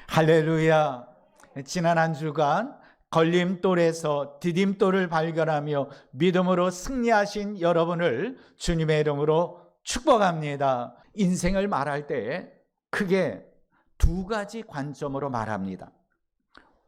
할렐루야. 지난 한 주간 걸림돌에서 디딤돌을 발견하며 믿음으로 승리하신 여러분을 주님의 이름으로 축복합니다. 인생을 말할 때 크게 두 가지 관점으로 말합니다.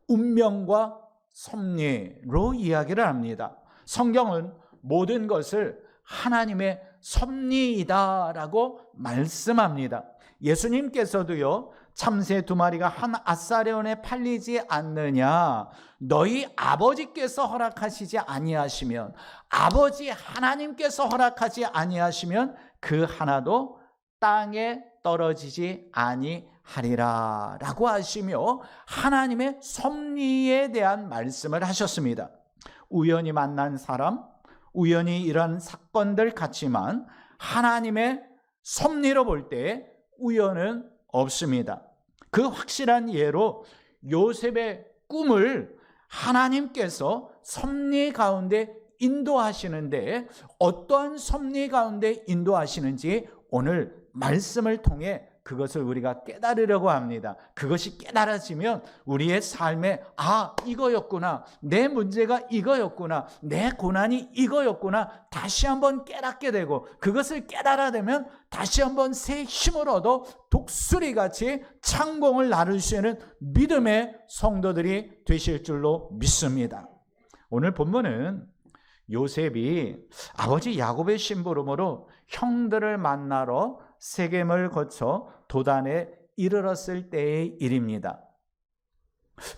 운명과 섭리로 이야기를 합니다. 성경은 모든 것을 하나님의 섭리이다라고 말씀합니다. 예수님께서도요, 참새 2마리가 한 앗사레온에 팔리지 않느냐, 너희 아버지께서 허락하시지 아니하시면, 아버지 하나님께서 허락하지 아니하시면 그 하나도 땅에 떨어지지 아니하리라 라고 하시며 하나님의 섭리에 대한 말씀을 하셨습니다. 우연히 만난 사람, 우연히 이런 사건들 같지만 하나님의 섭리로 볼 때 우연은 없습니다. 그 확실한 예로 요셉의 꿈을 하나님께서 섭리 가운데 인도하시는데, 어떠한 섭리 가운데 인도하시는지 오늘 말씀을 통해 그것을 우리가 깨달으려고 합니다. 그것이 깨달아지면 우리의 삶에 이거였구나, 내 문제가 이거였구나, 내 고난이 이거였구나 다시 한번 깨닫게 되고, 그것을 깨달아내면 다시 한번 새 힘을 얻어 독수리같이 창공을 나를 수 있는 믿음의 성도들이 되실 줄로 믿습니다. 오늘 본문은 요셉이 아버지 야곱의 심부름으로 형들을 만나러 세겜을 거쳐 도단에 이르렀을 때의 일입니다.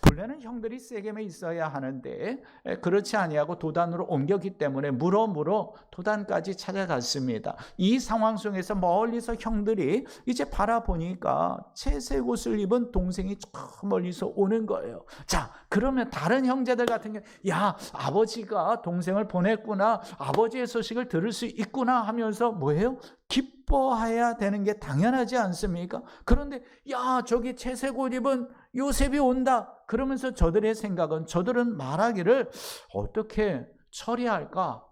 본래는 형들이 세겜에 있어야 하는데 그렇지 아니하고 도단으로 옮겼기 때문에 물어 도단까지 찾아갔습니다. 이 상황 속에서 멀리서 형들이 이제 바라보니까 채색 옷을 입은 동생이 저 멀리서 오는 거예요. 자, 그러면 다른 형제들 같은 경우, 야, 아버지가 동생을 보냈구나, 아버지의 소식을 들을 수 있구나 하면서 뭐예요? 기뻐해야 되는 게 당연하지 않습니까? 그런데 야, 저기 채색 옷 입은 요셉이 온다 그러면서 저들은 말하기를 어떻게 처리할까?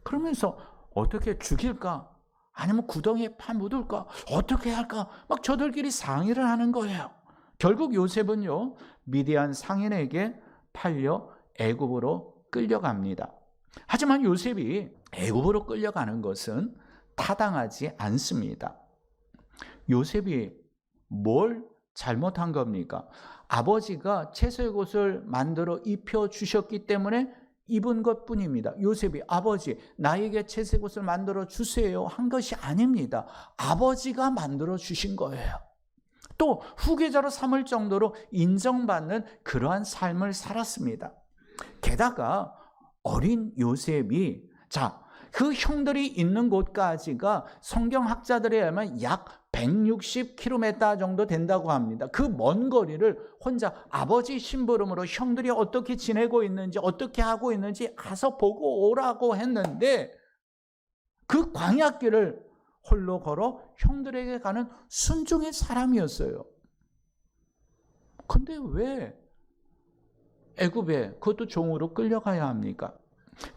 그러면서 어떻게 죽일까? 아니면 구덩이에 파묻을까? 어떻게 할까? 막 저들끼리 상의를 하는 거예요. 결국 요셉은요, 미디안 상인에게 팔려 애굽으로 끌려갑니다. 하지만 요셉이 애굽으로 끌려가는 것은 타당하지 않습니다. 요셉이 뭘 잘못한 겁니까? 아버지가 채색 옷을 만들어 입혀 주셨기 때문에 입은 것뿐입니다. 요셉이 아버지, 나에게 채색 옷을 만들어 주세요 한 것이 아닙니다. 아버지가 만들어 주신 거예요. 또 후계자로 삼을 정도로 인정받는 그러한 삶을 살았습니다. 게다가 어린 요셉이, 그 형들이 있는 곳까지가 성경학자들에 의하면 약 160km 정도 된다고 합니다. 그 먼 거리를 혼자 아버지 심부름으로 형들이 어떻게 지내고 있는지, 어떻게 하고 있는지 가서 보고 오라고 했는데, 그 광야길을 홀로 걸어 형들에게 가는 순종의 사람이었어요. 근데 왜 애굽에 그것도 종으로 끌려가야 합니까?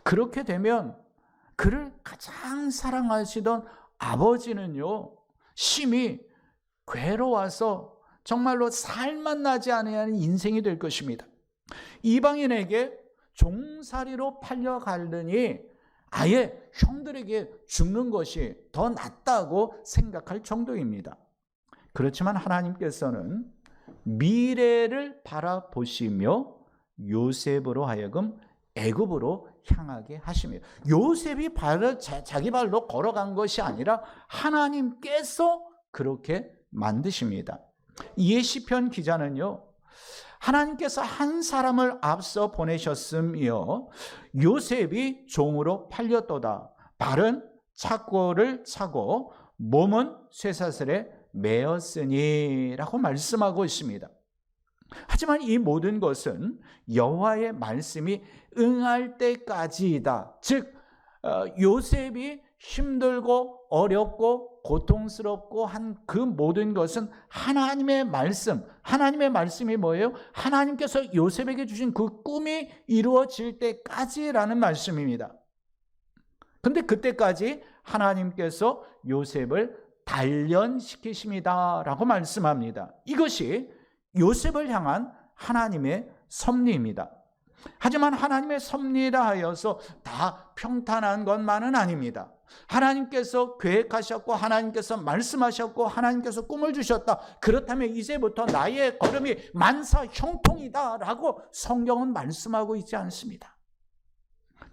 그렇게 되면 그를 가장 사랑하시던 아버지는요, 심히 괴로워서 정말로 살맛 나지 않는 인생이 될 것입니다. 이방인에게 종살이로 팔려가려니 아예 형들에게 죽는 것이 더 낫다고 생각할 정도입니다. 그렇지만 하나님께서는 미래를 바라보시며 요셉으로 하여금 애굽으로 향하게 하십니다. 요셉이 자기 발로 걸어간 것이 아니라 하나님께서 그렇게 만드십니다. 이 시편 기자는요, 하나님께서 한 사람을 앞서 보내셨으며 요셉이 종으로 팔렸도다. 발은 착고를 차고 몸은 쇠사슬에 매었으니 라고 말씀하고 있습니다. 하지만 이 모든 것은 여호와의 말씀이 응할 때까지이다. 즉 요셉이 힘들고 어렵고 고통스럽고 한 그 모든 것은 하나님의 말씀이 뭐예요? 하나님께서 요셉에게 주신 그 꿈이 이루어질 때까지라는 말씀입니다. 근데 그때까지 하나님께서 요셉을 단련시키심이다라고 말씀합니다. 이것이 요셉을 향한 하나님의 섭리입니다. 하지만 하나님의 섭리라 하여서 다 평탄한 것만은 아닙니다. 하나님께서 계획하셨고 하나님께서 말씀하셨고 하나님께서 꿈을 주셨다. 그렇다면 이제부터 나의 걸음이 만사 형통이다라고 성경은 말씀하고 있지 않습니다.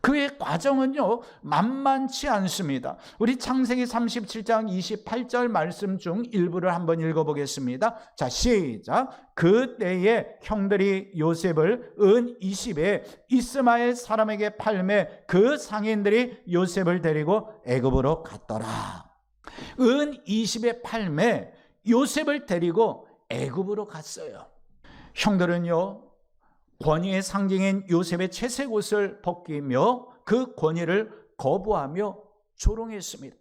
그의 과정은요 만만치 않습니다. 우리 창세기 37장 28절 말씀 중 일부를 한번 읽어보겠습니다. 자, 시작. 그때에 형들이 요셉을 은 20에 이스마엘 사람에게 팔매 그 상인들이 요셉을 데리고 애굽으로 갔더라. 은 20에 팔매 요셉을 데리고 애굽으로 갔어요. 형들은요 권위의 상징인 요셉의 채색 옷을 벗기며 그 권위를 거부하며 조롱했습니다.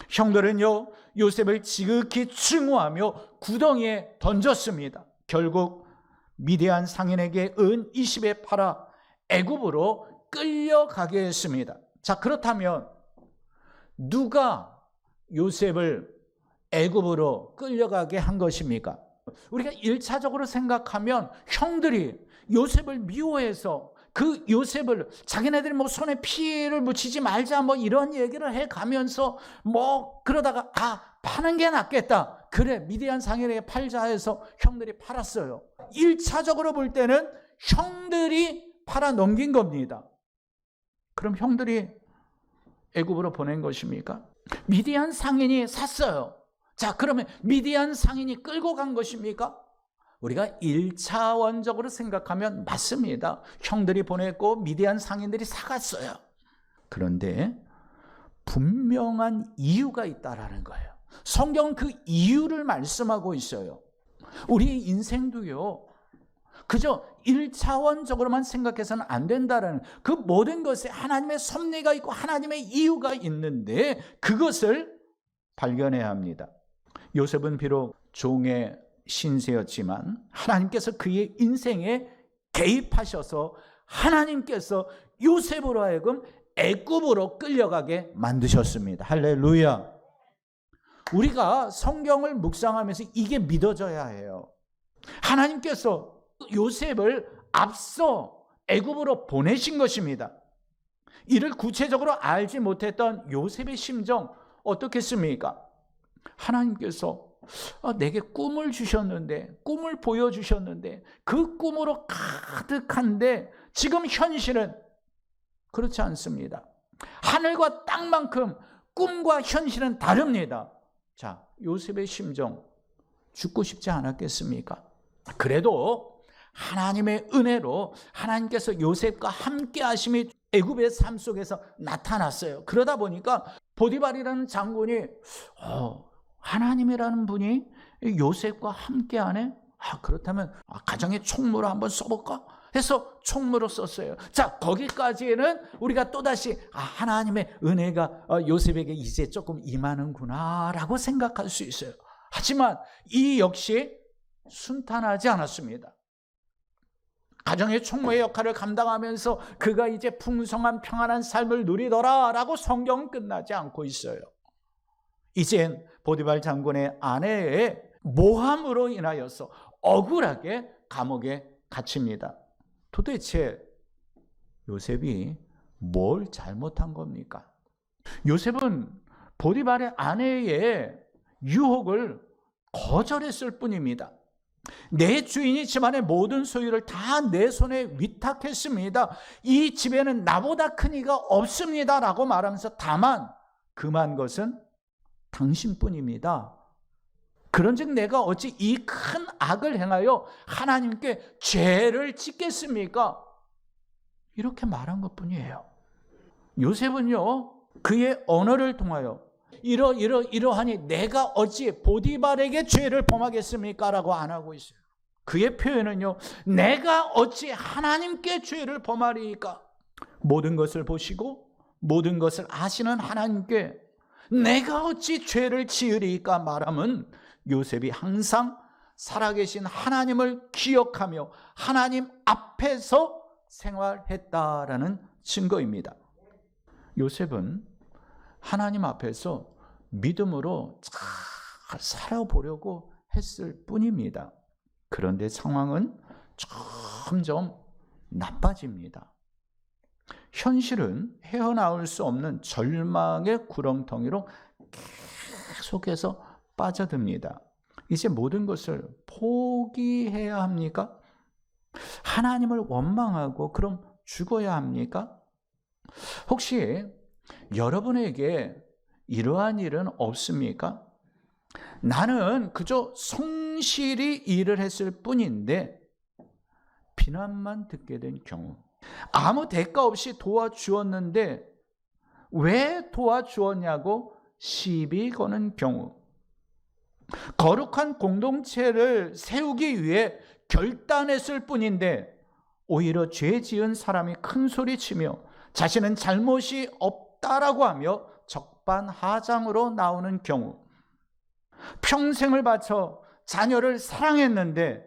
형들은요 요셉을 지극히 증오하며 구덩이에 던졌습니다. 결국 미디안 상인에게 은 20에 팔아 애굽으로 끌려가게 했습니다. 자, 그렇다면 누가 요셉을 애굽으로 끌려가게 한 것입니까? 우리가 1차적으로 생각하면 형들이 요셉을 미워해서 그 요셉을 자기네들이 뭐 손에 피를 묻히지 말자 뭐 이런 얘기를 해가면서 뭐 그러다가 파는 게 낫겠다. 그래 미디안 상인에게 팔자 해서 형들이 팔았어요. 1차적으로 볼 때는 형들이 팔아 넘긴 겁니다. 그럼 형들이 애굽으로 보낸 것입니까? 미디안 상인이 샀어요. 자, 그러면 미디안 상인이 끌고 간 것입니까? 우리가 1차원적으로 생각하면 맞습니다. 형들이 보냈고 미디안 상인들이 사갔어요. 그런데 분명한 이유가 있다라는 거예요. 성경은 그 이유를 말씀하고 있어요. 우리 인생도요 그저 1차원적으로만 생각해서는 안 된다라는, 그 모든 것에 하나님의 섭리가 있고 하나님의 이유가 있는데 그것을 발견해야 합니다. 요셉은 비록 종의 신세였지만 하나님께서 그의 인생에 개입하셔서 하나님께서 요셉으로 하여금 애굽으로 끌려가게 만드셨습니다. 할렐루야. 우리가 성경을 묵상하면서 이게 믿어져야 해요. 하나님께서 요셉을 앞서 애굽으로 보내신 것입니다. 이를 구체적으로 알지 못했던 요셉의 심정 어떻겠습니까? 하나님께서 내게 꿈을 주셨는데, 꿈을 보여주셨는데 그 꿈으로 가득한데 지금 현실은 그렇지 않습니다. 하늘과 땅만큼 꿈과 현실은 다릅니다. 자, 요셉의 심정 죽고 싶지 않았겠습니까? 그래도 하나님의 은혜로 하나님께서 요셉과 함께 하심이 애굽의 삶 속에서 나타났어요. 그러다 보니까 보디발이라는 장군이 하나님이라는 분이 요셉과 함께하네? 그렇다면 가정의 총무로 한번 써볼까? 해서 총무로 썼어요. 자, 거기까지는 우리가 또다시 하나님의 은혜가 요셉에게 이제 조금 임하는구나 라고 생각할 수 있어요. 하지만 이 역시 순탄하지 않았습니다. 가정의 총무의 역할을 감당하면서 그가 이제 풍성한 평안한 삶을 누리더라 라고 성경은 끝나지 않고 있어요. 이젠 보디발 장군의 아내의 모함으로 인하여서 억울하게 감옥에 갇힙니다. 도대체 요셉이 뭘 잘못한 겁니까? 요셉은 보디발의 아내의 유혹을 거절했을 뿐입니다. 내 주인이 집안의 모든 소유를 다 내 손에 위탁했습니다. 이 집에는 나보다 큰 이가 없습니다 라고 말하면서 다만 금한 것은 당신뿐입니다. 그런즉 내가 어찌 이 큰 악을 행하여 하나님께 죄를 짓겠습니까? 이렇게 말한 것뿐이에요. 요셉은요 그의 언어를 통하여 이러하니 내가 어찌 보디발에게 죄를 범하겠습니까? 라고 안 하고 있어요. 그의 표현은요 내가 어찌 하나님께 죄를 범하리이까? 모든 것을 보시고 모든 것을 아시는 하나님께 내가 어찌 죄를 지으리이까 말하면 요셉이 항상 살아계신 하나님을 기억하며 하나님 앞에서 생활했다라는 증거입니다. 요셉은 하나님 앞에서 믿음으로 잘 살아보려고 했을 뿐입니다. 그런데 상황은 점점 나빠집니다. 현실은 헤어나올 수 없는 절망의 구렁텅이로 계속해서 빠져듭니다. 이제 모든 것을 포기해야 합니까? 하나님을 원망하고 그럼 죽어야 합니까? 혹시 여러분에게 이러한 일은 없습니까? 나는 그저 성실히 일을 했을 뿐인데 비난만 듣게 된 경우, 아무 대가 없이 도와주었는데 왜 도와주었냐고 시비 거는 경우, 거룩한 공동체를 세우기 위해 결단했을 뿐인데 오히려 죄 지은 사람이 큰 소리치며 자신은 잘못이 없다라고 하며 적반하장으로 나오는 경우, 평생을 바쳐 자녀를 사랑했는데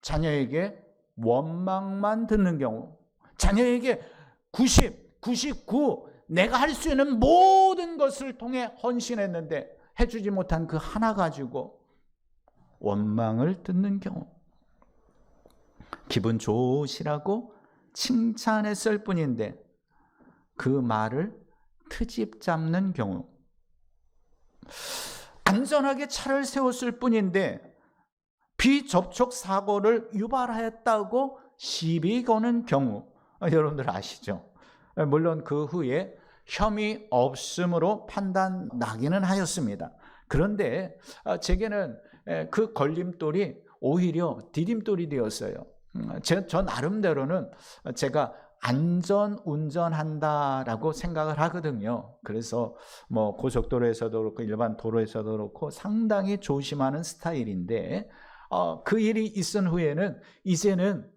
자녀에게 원망만 듣는 경우, 자녀에게 90, 99 내가 할 수 있는 모든 것을 통해 헌신했는데 해주지 못한 그 하나 가지고 원망을 듣는 경우, 기분 좋으시라고 칭찬했을 뿐인데 그 말을 트집 잡는 경우, 안전하게 차를 세웠을 뿐인데 비접촉 사고를 유발했다고 시비 거는 경우, 여러분들 아시죠? 물론 그 후에 혐의 없음으로 판단 나기는 하였습니다. 그런데 제게는 그 걸림돌이 오히려 디딤돌이 되었어요. 저 나름대로는 제가 안전 운전한다라고 생각을 하거든요. 그래서 뭐 고속도로에서도 그렇고 일반 도로에서도 그렇고 상당히 조심하는 스타일인데 그 일이 있은 후에는 이제는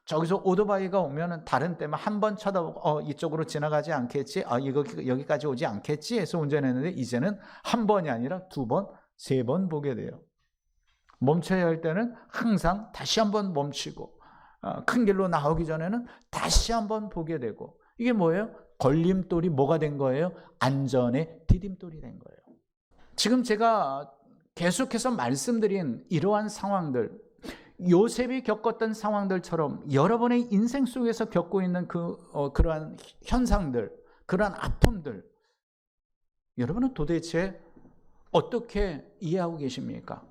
저기서 오토바이가 오면은 다른 때만 한 번 쳐다보고 이쪽으로 지나가지 않겠지, 이거 여기까지 오지 않겠지 해서 운전했는데 이제는 한 번이 아니라 두 번, 세 번 보게 돼요. 멈춰야 할 때는 항상 다시 한번 멈추고 큰 길로 나오기 전에는 다시 한번 보게 되고, 이게 뭐예요? 걸림돌이 뭐가 된 거예요? 안전의 디딤돌이 된 거예요. 지금 제가 계속해서 말씀드린 이러한 상황들, 요셉이 겪었던 상황들처럼 여러분의 인생 속에서 겪고 있는 그러한 현상들, 그러한 아픔들, 여러분은 도대체 어떻게 이해하고 계십니까?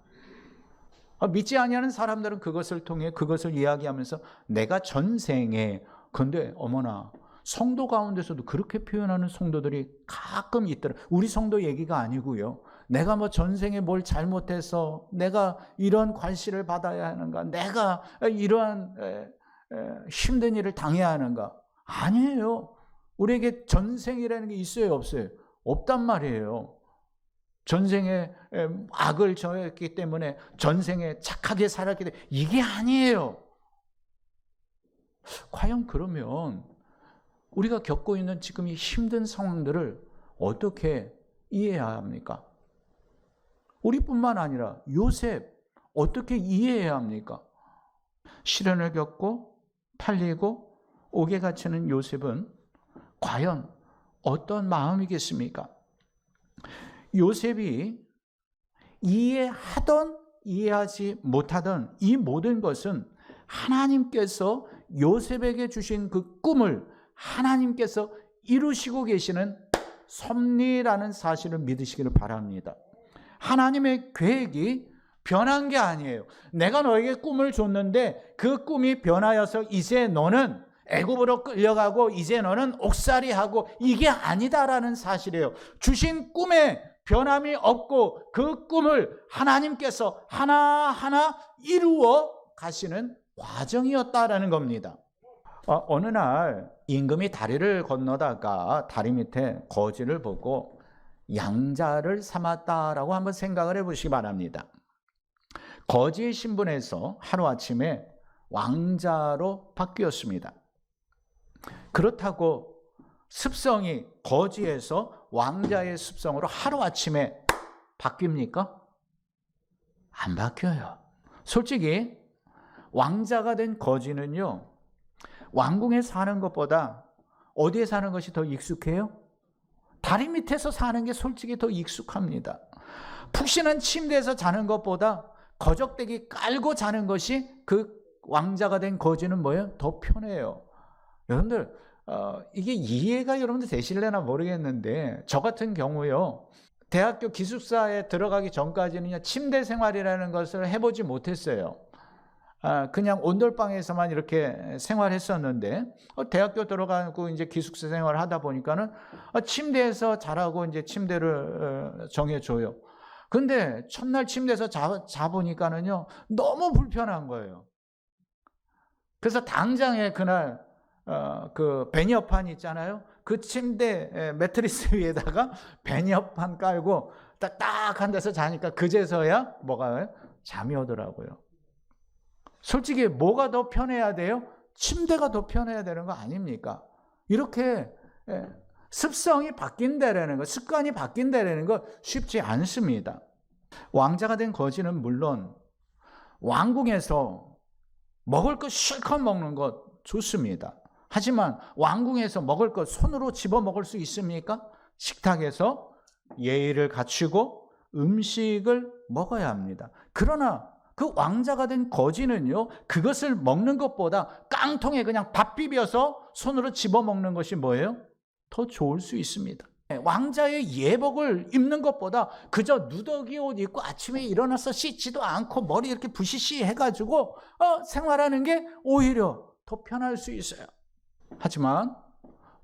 믿지 아니하는 사람들은 그것을 통해 그것을 이야기하면서 내가 전생에, 근데 어머나 성도 가운데서도 그렇게 표현하는 성도들이 가끔 있더라. 우리 성도 얘기가 아니고요. 내가 뭐 전생에 뭘 잘못해서 내가 이런 관시를 받아야 하는가, 내가 이러한 힘든 일을 당해야 하는가. 아니에요. 우리에게 전생이라는 게 있어요, 없어요? 없단 말이에요. 전생에 악을 저했기 때문에 전생에 착하게 살았기 때문에 이게 아니에요. 과연 그러면 우리가 겪고 있는 지금 이 힘든 상황들을 어떻게 이해해야 합니까? 우리뿐만 아니라 요셉 어떻게 이해해야 합니까? 시련을 겪고 팔리고 옥에 갇히는 요셉은 과연 어떤 마음이겠습니까? 요셉이 이해하던 이해하지 못하던 이 모든 것은 하나님께서 요셉에게 주신 그 꿈을 하나님께서 이루시고 계시는 섭리라는 사실을 믿으시기를 바랍니다. 하나님의 계획이 변한 게 아니에요. 내가 너에게 꿈을 줬는데 그 꿈이 변하여서 이제 너는 애굽으로 끌려가고 이제 너는 옥살이하고 이게 아니다라는 사실이에요. 주신 꿈에 변함이 없고 그 꿈을 하나님께서 하나하나 이루어 가시는 과정이었다라는 겁니다. 어느 날 임금이 다리를 건너다가 다리 밑에 거지를 보고 양자를 삼았다라고 한번 생각을 해보시기 바랍니다. 거지의 신분에서 하루아침에 왕자로 바뀌었습니다. 그렇다고 습성이 거지에서 왕자의 습성으로 하루아침에 바뀝니까? 안 바뀌어요. 솔직히 왕자가 된 거지는요, 왕궁에 사는 것보다 어디에 사는 것이 더 익숙해요? 다리 밑에서 사는 게 솔직히 더 익숙합니다. 푹신한 침대에서 자는 것보다 거적대기 깔고 자는 것이 그 왕자가 된 거지는 뭐예요? 더 편해요. 여러분들 이게 이해가 여러분들 되실래나 모르겠는데, 저 같은 경우요, 대학교 기숙사에 들어가기 전까지는 침대 생활이라는 것을 해보지 못했어요. 그냥 온돌방에서만 이렇게 생활했었는데, 대학교 들어가고 이제 기숙사 생활을 하다 보니까는 침대에서 자라고 이제 침대를 정해줘요. 근데 첫날 침대에서 자보니까는요, 너무 불편한 거예요. 그래서 당장에 그날 그 베니어판 있잖아요. 그 침대 매트리스 위에다가 베니어판 깔고 딱딱한 데서 자니까 그제서야 뭐가 잠이 오더라고요. 솔직히 뭐가 더 편해야 돼요? 침대가 더 편해야 되는 거 아닙니까? 이렇게 습성이 바뀐다라는 거, 습관이 바뀐다라는 거 쉽지 않습니다. 왕자가 된 거지는 물론 왕궁에서 먹을 거 실컷 먹는 것 좋습니다. 하지만 왕궁에서 먹을 것 손으로 집어 먹을 수 있습니까? 식탁에서 예의를 갖추고 음식을 먹어야 합니다. 그러나 그 왕자가 된 거지는요, 그것을 먹는 것보다 깡통에 그냥 밥 비벼서 손으로 집어 먹는 것이 뭐예요? 더 좋을 수 있습니다. 왕자의 예복을 입는 것보다 그저 누더기 옷 입고 아침에 일어나서 씻지도 않고 머리 이렇게 부시시 해가지고 생활하는 게 오히려 더 편할 수 있어요. 하지만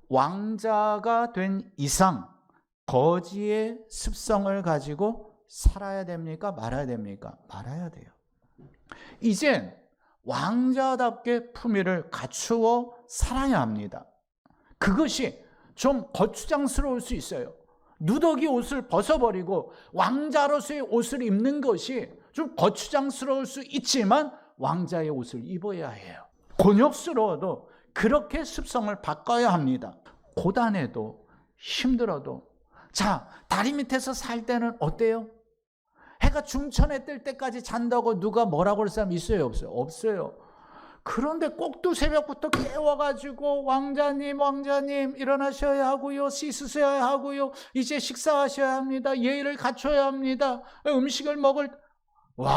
왕자가 된 이상 거지의 습성을 가지고 살아야 됩니까? 말아야 됩니까? 말아야 돼요. 이젠 왕자답게 품위를 갖추어 살아야 합니다. 그것이 좀 거추장스러울 수 있어요. 누더기 옷을 벗어버리고 왕자로서의 옷을 입는 것이 좀 거추장스러울 수 있지만 왕자의 옷을 입어야 해요. 곤욕스러워도 그렇게 습성을 바꿔야 합니다. 고단해도 힘들어도. 자, 다리 밑에서 살 때는 어때요? 해가 중천에 뜰 때까지 잔다고 누가 뭐라고 할 사람 있어요? 없어요? 없어요. 그런데 꼭두 새벽부터 깨워가지고 왕자님 일어나셔야 하고요, 씻으셔야 하고요, 이제 식사하셔야 합니다, 예의를 갖춰야 합니다, 음식을 먹을, 와,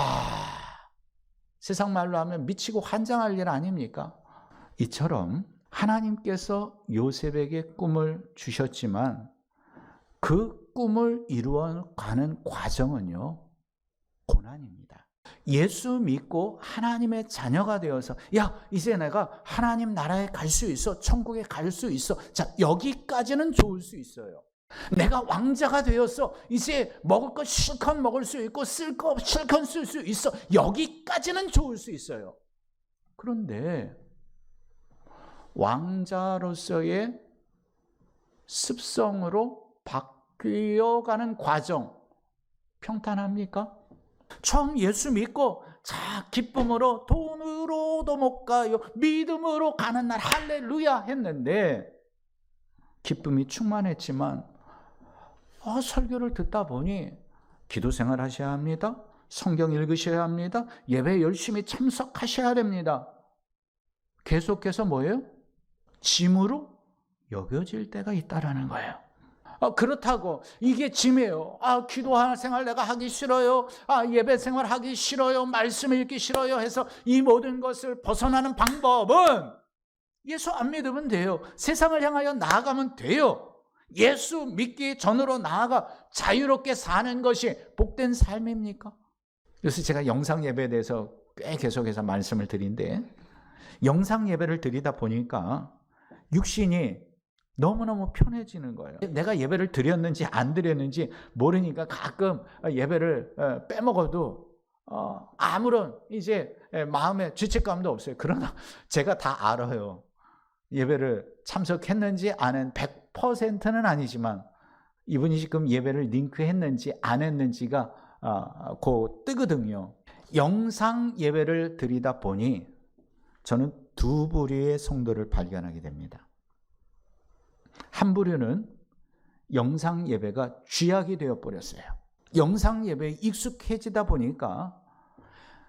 세상 말로 하면 미치고 환장할 일 아닙니까? 이처럼 하나님께서 요셉에게 꿈을 주셨지만 그 꿈을 이루어가는 과정은요, 고난입니다. 예수 믿고 하나님의 자녀가 되어서 이제 내가 하나님 나라에 갈 수 있어, 천국에 갈 수 있어. 자, 여기까지는 좋을 수 있어요. 내가 왕자가 되어서 이제 먹을 거 실컷 먹을 수 있고 쓸 거 실컷 쓸 수 있어. 여기까지는 좋을 수 있어요. 그런데 왕자로서의 습성으로 바뀌어가는 과정 평탄합니까? 처음 예수 믿고 자, 기쁨으로 돈으로도 못 가요, 믿음으로 가는 날 할렐루야 했는데 기쁨이 충만했지만 설교를 듣다 보니 기도 생활 하셔야 합니다, 성경 읽으셔야 합니다, 예배 열심히 참석하셔야 됩니다. 계속해서 뭐예요? 짐으로 여겨질 때가 있다라는 거예요. 그렇다고 이게 짐이에요. 기도 생활 내가 하기 싫어요, 예배 생활 하기 싫어요, 말씀 읽기 싫어요 해서 이 모든 것을 벗어나는 방법은 예수 안 믿으면 돼요. 세상을 향하여 나아가면 돼요. 예수 믿기 전으로 나아가 자유롭게 사는 것이 복된 삶입니까? 그래서 제가 영상 예배에 대해서 꽤 계속해서 말씀을 드린데, 영상 예배를 드리다 보니까 육신이 너무너무 편해지는 거예요. 내가 예배를 드렸는지 안 드렸는지 모르니까 가끔 예배를 빼먹어도 아무런 이제 마음에 죄책감도 없어요. 그러나 제가 다 알아요. 예배를 참석했는지 안 했는지 100%는 아니지만 이분이 지금 예배를 링크했는지 안 했는지가 곧 뜨거든요. 영상 예배를 드리다 보니 저는 두 부류의 성도를 발견하게 됩니다. 한 부류는 영상 예배가 쥐약이 되어버렸어요. 영상 예배에 익숙해지다 보니까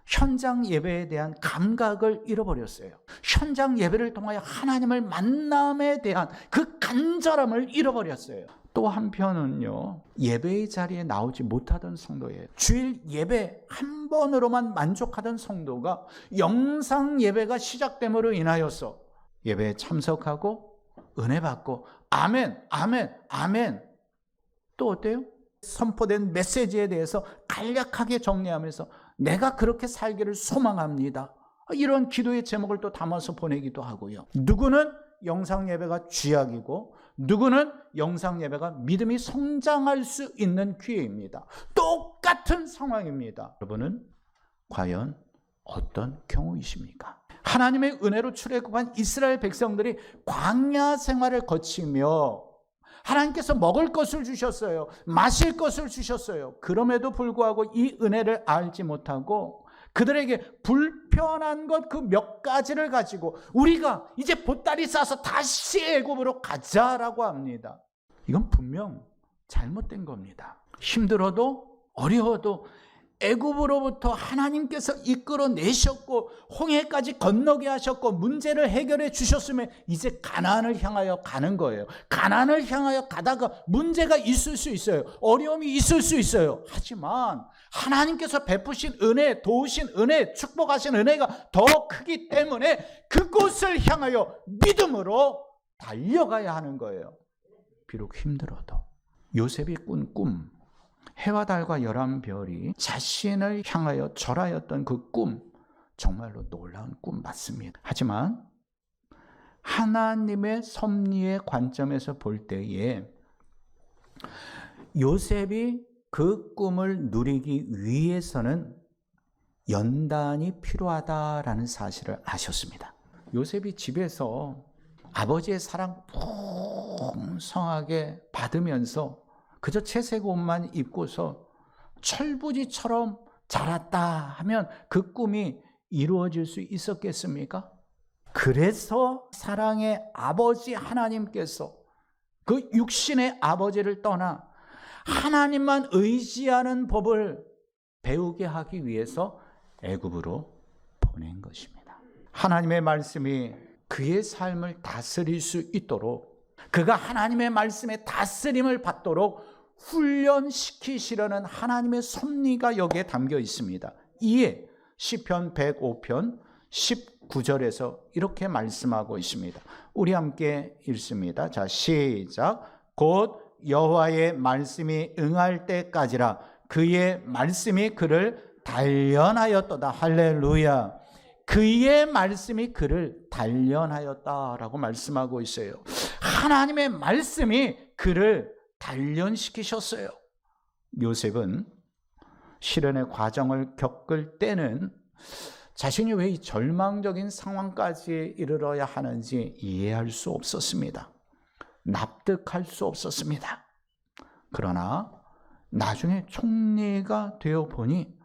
현장 예배에 대한 감각을 잃어버렸어요. 현장 예배를 통하여 하나님을 만남에 대한 그 간절함을 잃어버렸어요. 또 한편은요, 예배의 자리에 나오지 못하던 성도예요. 주일 예배 한 번으로만 만족하던 성도가 영상 예배가 시작됨으로 인하여서 예배에 참석하고 은혜 받고 아멘, 아멘, 아멘. 또 어때요? 선포된 메시지에 대해서 간략하게 정리하면서 내가 그렇게 살기를 소망합니다. 이런 기도의 제목을 또 담아서 보내기도 하고요. 누구는 영상 예배가 쥐약이고 누구는 영상 예배가 믿음이 성장할 수 있는 기회입니다. 똑같은 상황입니다. 여러분은 과연 어떤 경우이십니까? 하나님의 은혜로 출애굽한 이스라엘 백성들이 광야 생활을 거치며 하나님께서 먹을 것을 주셨어요. 마실 것을 주셨어요. 그럼에도 불구하고 이 은혜를 알지 못하고 그들에게 불편한 것 그 몇 가지를 가지고 우리가 이제 보따리 싸서 다시 애굽으로 가자라고 합니다. 이건 분명 잘못된 겁니다. 힘들어도 어려워도 애굽으로부터 하나님께서 이끌어내셨고 홍해까지 건너게 하셨고 문제를 해결해 주셨으면 이제 가나안을 향하여 가는 거예요. 가나안을 향하여 가다가 문제가 있을 수 있어요. 어려움이 있을 수 있어요. 하지만 하나님께서 베푸신 은혜, 도우신 은혜, 축복하신 은혜가 더 크기 때문에 그곳을 향하여 믿음으로 달려가야 하는 거예요. 비록 힘들어도. 요셉이 꾼 꿈, 해와 달과 11별이 자신을 향하여 절하였던 그 꿈, 정말로 놀라운 꿈 맞습니다. 하지만 하나님의 섭리의 관점에서 볼 때에 요셉이 그 꿈을 누리기 위해서는 연단이 필요하다라는 사실을 아셨습니다. 요셉이 집에서 아버지의 사랑 풍성하게 받으면서 그저 채색 옷만 입고서 철부지처럼 자랐다 하면 그 꿈이 이루어질 수 있었겠습니까? 그래서 사랑의 아버지 하나님께서 그 육신의 아버지를 떠나 하나님만 의지하는 법을 배우게 하기 위해서 애굽으로 보낸 것입니다. 하나님의 말씀이 그의 삶을 다스릴 수 있도록 그가 하나님의 말씀에 다스림을 받도록 훈련시키시려는 하나님의 섭리가 여기에 담겨 있습니다. 이에 시편 105편 19절에서 이렇게 말씀하고 있습니다. 우리 함께 읽습니다. 자, 시작. 곧 여호와의 말씀이 응할 때까지라 그의 말씀이 그를 단련하였도다. 할렐루야. 그의 말씀이 그를 단련하였다라고 말씀하고 있어요. 하나님의 말씀이 그를 단련시키셨어요. 요셉은 시련의 과정을 겪을 때는 자신이 왜 이 절망적인 상황까지 이르러야 하는지 이해할 수 없었습니다. 납득할 수 없었습니다. 그러나 나중에 총리가 되어 보니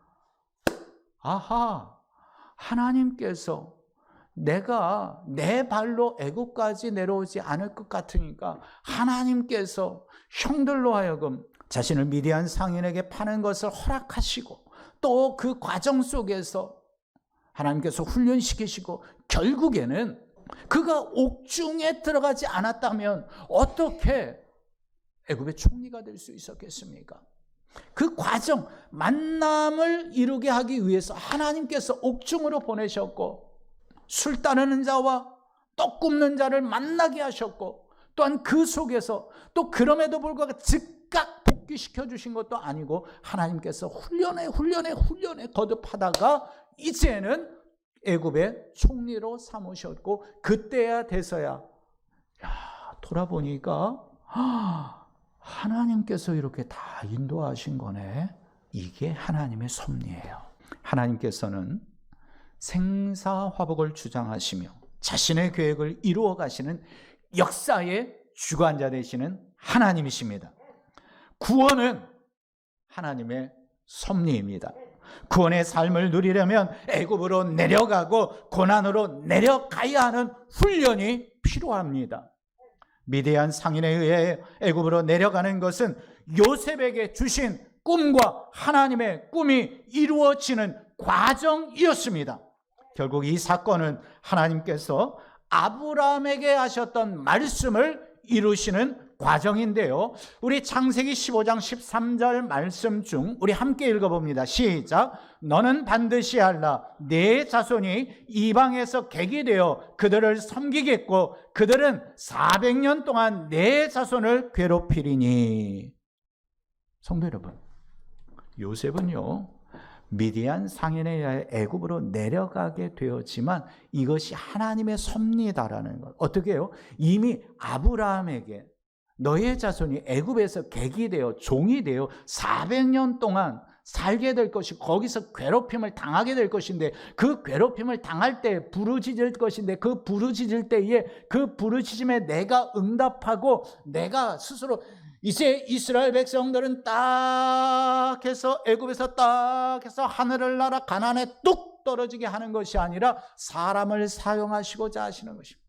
아하, 하나님께서 내가 내 발로 애굽까지 내려오지 않을 것 같으니까 하나님께서 형들로 하여금 자신을 미디안 상인에게 파는 것을 허락하시고 또 그 과정 속에서 하나님께서 훈련시키시고 결국에는 그가 옥중에 들어가지 않았다면 어떻게 애굽의 총리가 될 수 있었겠습니까? 그 과정, 만남을 이루게 하기 위해서 하나님께서 옥중으로 보내셨고 술 따르는 자와 떡 굽는 자를 만나게 하셨고 또한 그 속에서 또 그럼에도 불구하고 즉각 복귀시켜 주신 것도 아니고 하나님께서 훈련에 거듭하다가 이제는 애굽의 총리로 삼으셨고 그때야 돼서야 돌아보니까 하나님께서 이렇게 다 인도하신 거네. 이게 하나님의 섭리예요. 하나님께서는 생사화복을 주장하시며 자신의 계획을 이루어 가시는 역사의 주관자 되시는 하나님이십니다. 구원은 하나님의 섭리입니다. 구원의 삶을 누리려면 애굽으로 내려가고 고난으로 내려가야 하는 훈련이 필요합니다. 미디안 상인에 의해 애굽으로 내려가는 것은 요셉에게 주신 꿈과 하나님의 꿈이 이루어지는 과정이었습니다. 결국 이 사건은 하나님께서 아브라함에게 하셨던 말씀을 이루시는 과정인데요. 우리 창세기 15장 13절 말씀 중 우리 함께 읽어봅니다. 시작. 너는 반드시 알라. 내 자손이 이방에서 객이 되어 그들을 섬기겠고 그들은 400년 동안 내 자손을 괴롭히리니. 성도 여러분, 요셉은요, 미디안 상인에 의하여 애굽으로 내려가게 되었지만 이것이 하나님의 섭리다라는 것. 어떻게 해요? 이미 아브라함에게 너의 자손이 애굽에서 객이 되어 종이 되어 400년 동안 살게 될 것이, 거기서 괴롭힘을 당하게 될 것인데, 그 괴롭힘을 당할 때 부르짖을 것인데, 그 부르짖을 때에 그 부르짖음에 내가 응답하고 내가 스스로 이제 이스라엘 백성들은 딱 해서 애굽에서 딱 해서 하늘을 날아 가나안에 뚝 떨어지게 하는 것이 아니라 사람을 사용하시고자 하시는 것입니다.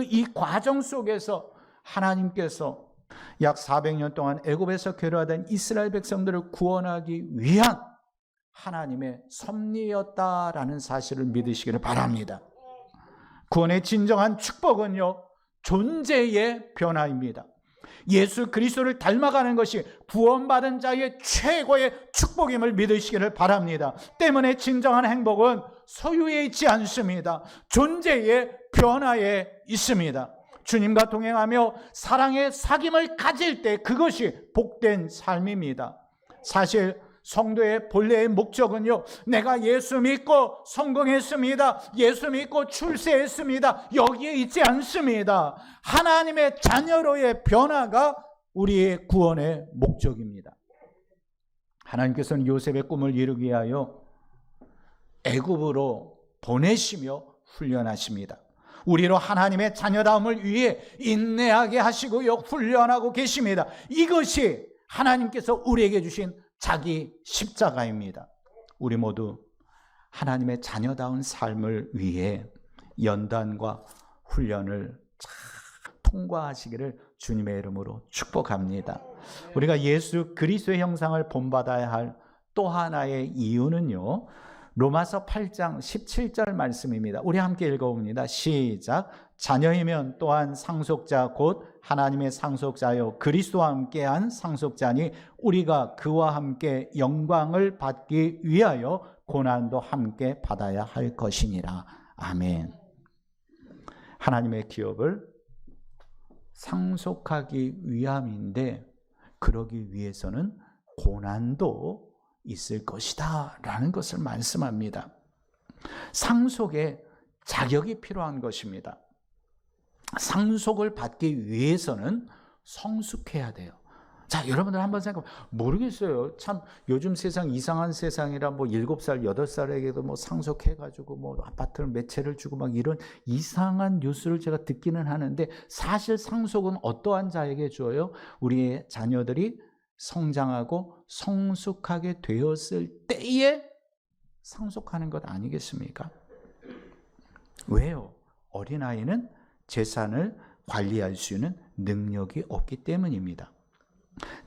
이 과정 속에서 하나님께서 약 400년 동안 애굽에서 괴로워하던 이스라엘 백성들을 구원하기 위한 하나님의 섭리였다라는 사실을 믿으시기를 바랍니다. 구원의 진정한 축복은요, 존재의 변화입니다. 예수 그리스도를 닮아가는 것이 구원받은 자의 최고의 축복임을 믿으시기를 바랍니다. 때문에 진정한 행복은 소유에 있지 않습니다. 존재의 변화에 있습니다. 주님과 동행하며 사랑의 사귐을 가질 때 그것이 복된 삶입니다. 사실 성도의 본래의 목적은요, 내가 예수 믿고 성공했습니다, 예수 믿고 출세했습니다, 여기에 있지 않습니다. 하나님의 자녀로의 변화가 우리의 구원의 목적입니다. 하나님께서는 요셉의 꿈을 이루기 위하여 애굽으로 보내시며 훈련하십니다. 우리로 하나님의 자녀다움을 위해 인내하게 하시고요, 훈련하고 계십니다. 이것이 하나님께서 우리에게 주신 자기 십자가입니다. 우리 모두 하나님의 자녀다운 삶을 위해 연단과 훈련을 잘 통과하시기를 주님의 이름으로 축복합니다. 우리가 예수 그리스도의 형상을 본받아야 할 또 하나의 이유는요, 로마서 8장 17절 말씀입니다. 우리 함께 읽어봅니다. 시작. 자녀이면 또한 상속자 곧 하나님의 상속자요 그리스도와 함께한 상속자니 우리가 그와 함께 영광을 받기 위하여 고난도 함께 받아야 할 것이니라. 아멘. 하나님의 기업을 상속하기 위함인데 그러기 위해서는 고난도 있을 것이다 라는 것을 말씀합니다. 상속에 자격이 필요한 것입니다. 상속을 받기 위해서는 성숙해야 돼요. 자, 여러분들 한번 생각해 보세요. 모르겠어요. 참 요즘 세상 이상한 세상이라 7살, 8살에게도 상속해가지고 아파트를 몇 채를 주고 이런 이상한 뉴스를 제가 듣기는 하는데, 사실 상속은 어떠한 자에게 줘요? 우리의 자녀들이 성장하고 성숙하게 되었을 때에 상속하는 것 아니겠습니까? 왜요? 어린아이는 재산을 관리할 수 있는 능력이 없기 때문입니다.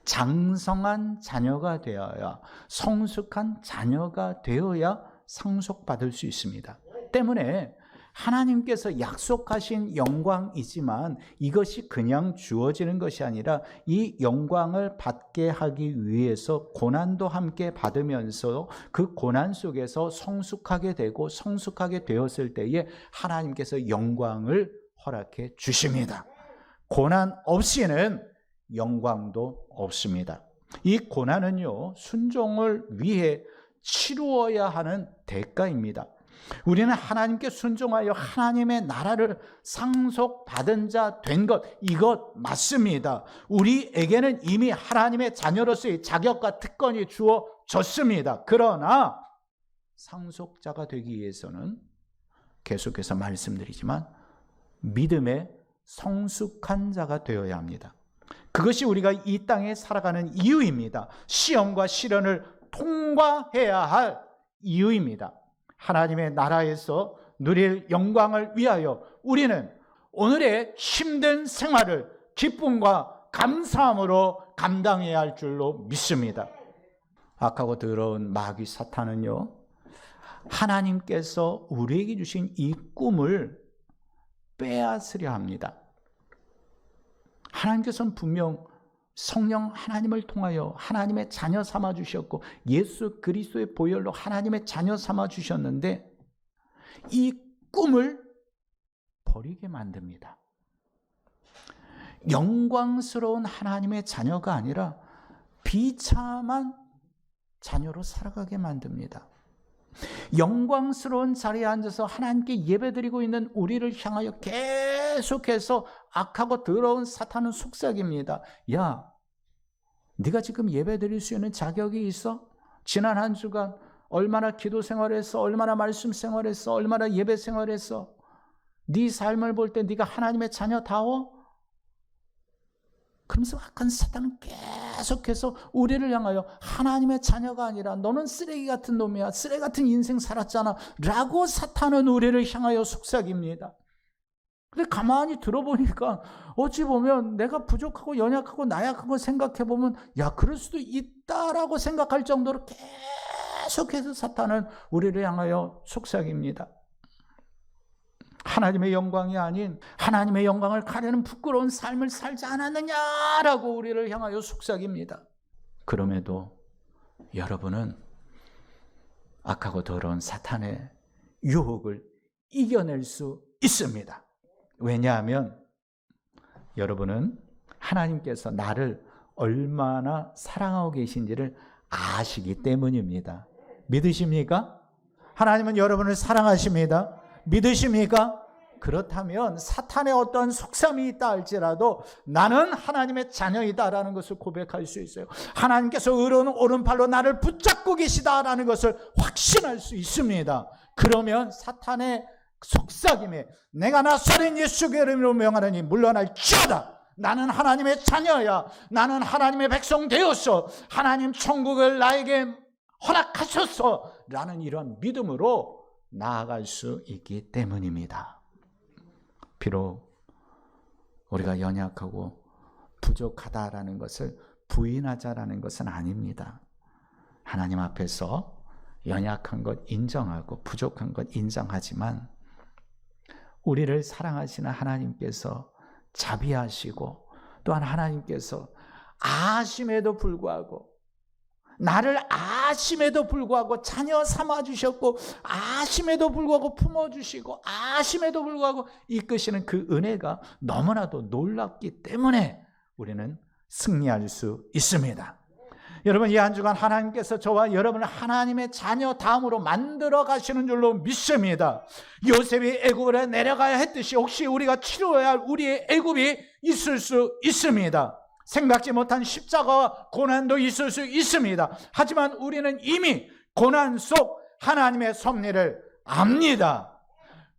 장성한 자녀가 되어야, 성숙한 자녀가 되어야 상속받을 수 있습니다. 때문에 하나님께서 약속하신 영광이지만 이것이 그냥 주어지는 것이 아니라 이 영광을 받게 하기 위해서 고난도 함께 받으면서 그 고난 속에서 성숙하게 되고, 성숙하게 되었을 때에 하나님께서 영광을 허락해 주십니다. 고난 없이는 영광도 없습니다. 이 고난은요, 순종을 위해 치루어야 하는 대가입니다. 우리는 하나님께 순종하여 하나님의 나라를 상속받은 자 된 것, 이것 맞습니다. 우리에게는 이미 하나님의 자녀로서의 자격과 특권이 주어졌습니다. 그러나 상속자가 되기 위해서는 계속해서 말씀드리지만 믿음의 성숙한 자가 되어야 합니다. 그것이 우리가 이 땅에 살아가는 이유입니다. 시험과 시련을 통과해야 할 이유입니다. 하나님의 나라에서 누릴 영광을 위하여 우리는 오늘의 힘든 생활을 기쁨과 감사함으로 감당해야 할 줄로 믿습니다. 악하고 더러운 마귀 사탄은요, 하나님께서 우리에게 주신 이 꿈을 빼앗으려 합니다. 하나님께서는 분명 성령 하나님을 통하여 하나님의 자녀 삼아 주셨고 예수 그리스도의 보혈로 하나님의 자녀 삼아 주셨는데 이 꿈을 버리게 만듭니다. 영광스러운 하나님의 자녀가 아니라 비참한 자녀로 살아가게 만듭니다. 영광스러운 자리에 앉아서 하나님께 예배드리고 있는 우리를 향하여 계속해서 악하고 더러운 사탄은 속삭입니다. 야, 네가 지금 예배드릴 수 있는 자격이 있어? 지난 한 주간 얼마나 기도 생활했어? 얼마나 말씀 생활했어? 얼마나 예배 생활했어? 네 삶을 볼 때 네가 하나님의 자녀다워? 그러면서 악한 사탄은 계속해서 우리를 향하여 하나님의 자녀가 아니라 너는 쓰레기 같은 놈이야, 쓰레기 같은 인생 살았잖아 라고 사탄은 우리를 향하여 속삭입니다. 근데 가만히 들어보니까 어찌 보면 내가 부족하고 연약하고 나약하고 생각해보면 야, 그럴 수도 있다라고 생각할 정도로 계속해서 사탄은 우리를 향하여 속삭입니다. 하나님의 영광이 아닌 하나님의 영광을 가리는 부끄러운 삶을 살지 않았느냐라고 우리를 향하여 속삭입니다. 그럼에도 여러분은 악하고 더러운 사탄의 유혹을 이겨낼 수 있습니다. 왜냐하면 여러분은 하나님께서 나를 얼마나 사랑하고 계신지를 아시기 때문입니다. 믿으십니까? 하나님은 여러분을 사랑하십니다. 믿으십니까? 그렇다면 사탄의 어떠한 속삼이 있다 할지라도 나는 하나님의 자녀이다라는 것을 고백할 수 있어요. 하나님께서 의로운 오른팔로 나를 붙잡고 계시다라는 것을 확신할 수 있습니다. 그러면 사탄의 속삭임에 내가 나사렛 예수의 이름으로 명하노니 물러날지어다. 나는 하나님의 자녀야. 나는 하나님의 백성 되었어. 하나님 천국을 나에게 허락하셨어 라는 이런 믿음으로 나아갈 수 있기 때문입니다. 비록 우리가 연약하고 부족하다라는 것을 부인하자라는 것은 아닙니다. 하나님 앞에서 연약한 것 인정하고 부족한 것 인정하지만 우리를 사랑하시는 하나님께서 자비하시고 또한 하나님께서 아심에도 불구하고 나를 아심에도 불구하고 자녀 삼아주셨고 아심에도 불구하고 품어주시고 아심에도 불구하고 이끄시는 그 은혜가 너무나도 놀랍기 때문에 우리는 승리할 수 있습니다. 여러분, 이 한 주간 하나님께서 저와 여러분을 하나님의 자녀 다음으로 만들어 가시는 줄로 믿습니다. 요셉이 애굽에 내려가야 했듯이 혹시 우리가 치료해야 할 우리의 애굽이 있을 수 있습니다. 생각지 못한 십자가와 고난도 있을 수 있습니다. 하지만 우리는 이미 고난 속 하나님의 섭리를 압니다.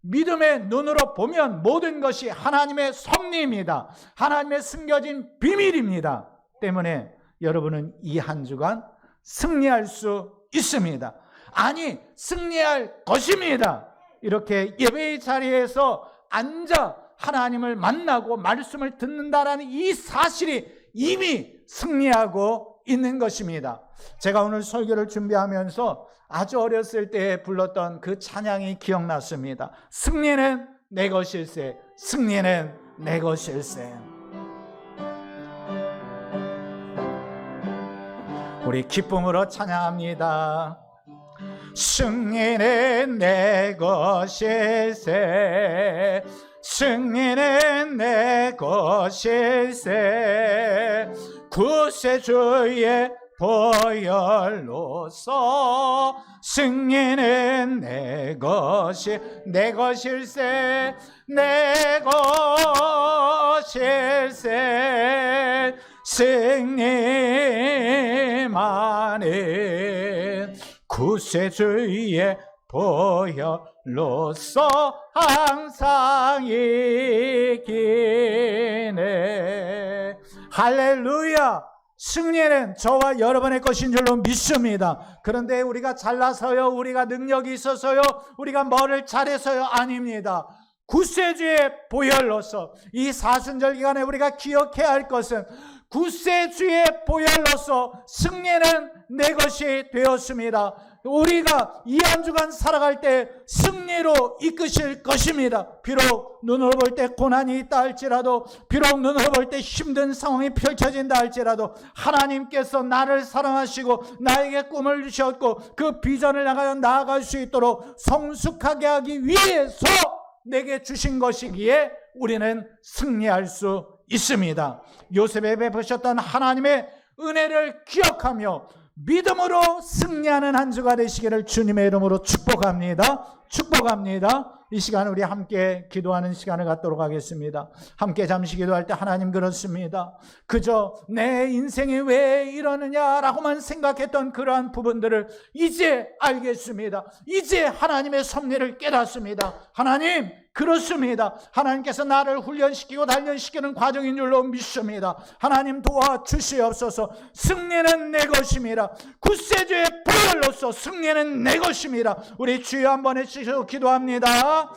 믿음의 눈으로 보면 모든 것이 하나님의 섭리입니다. 하나님의 숨겨진 비밀입니다. 때문에 여러분은 이 한 주간 승리할 수 있습니다. 아니, 승리할 것입니다. 이렇게 예배의 자리에서 앉아 하나님을 만나고 말씀을 듣는다라는 이 사실이 이미 승리하고 있는 것입니다. 제가 오늘 설교를 준비하면서 아주 어렸을 때 불렀던 그 찬양이 기억났습니다. 승리는 내 것일세, 승리는 내 것일세. 우리 기쁨으로 찬양합니다. 승리는 내 것일세, 승리는 내 것일세. 구세주의 보혈로서 승리는 내 것일세, 내 것일세. 승리만은 구세주의 보혈로서 항상 이기네. 할렐루야. 승리는 저와 여러분의 것인 줄로 믿습니다. 그런데 우리가 잘나서요, 우리가 능력이 있어서요, 우리가 뭐를 잘해서요, 아닙니다. 구세주의 보혈로서 이 사순절 기간에 우리가 기억해야 할 것은 구세주의 보혈로서 승리는 내 것이 되었습니다. 우리가 이 한 주간 살아갈 때 승리로 이끄실 것입니다. 비록 눈으로 볼 때 고난이 있다 할지라도, 비록 눈으로 볼 때 힘든 상황이 펼쳐진다 할지라도, 하나님께서 나를 사랑하시고 나에게 꿈을 주셨고 그 비전을 향하여 나아갈 수 있도록 성숙하게 하기 위해서 내게 주신 것이기에 우리는 승리할 수 있습니다. 요셉에 베푸셨던 하나님의 은혜를 기억하며 믿음으로 승리하는 한 주가 되시기를 주님의 이름으로 축복합니다. 축복합니다. 이 시간 우리 함께 기도하는 시간을 갖도록 하겠습니다. 함께 잠시 기도할 때 하나님 그렇습니다. 그저 내 인생이 왜 이러느냐라고만 생각했던 그러한 부분들을 이제 알겠습니다. 이제 하나님의 섭리를 깨닫습니다. 하나님 그렇습니다. 하나님께서 나를 훈련시키고 단련시키는 과정인 줄로 믿습니다. 하나님 도와주시옵소서. 승리는 내 것입니다. 굳세주의 보혈로서 승리는 내 것입니다. 우리 주여 한번 해주시고 기도합니다.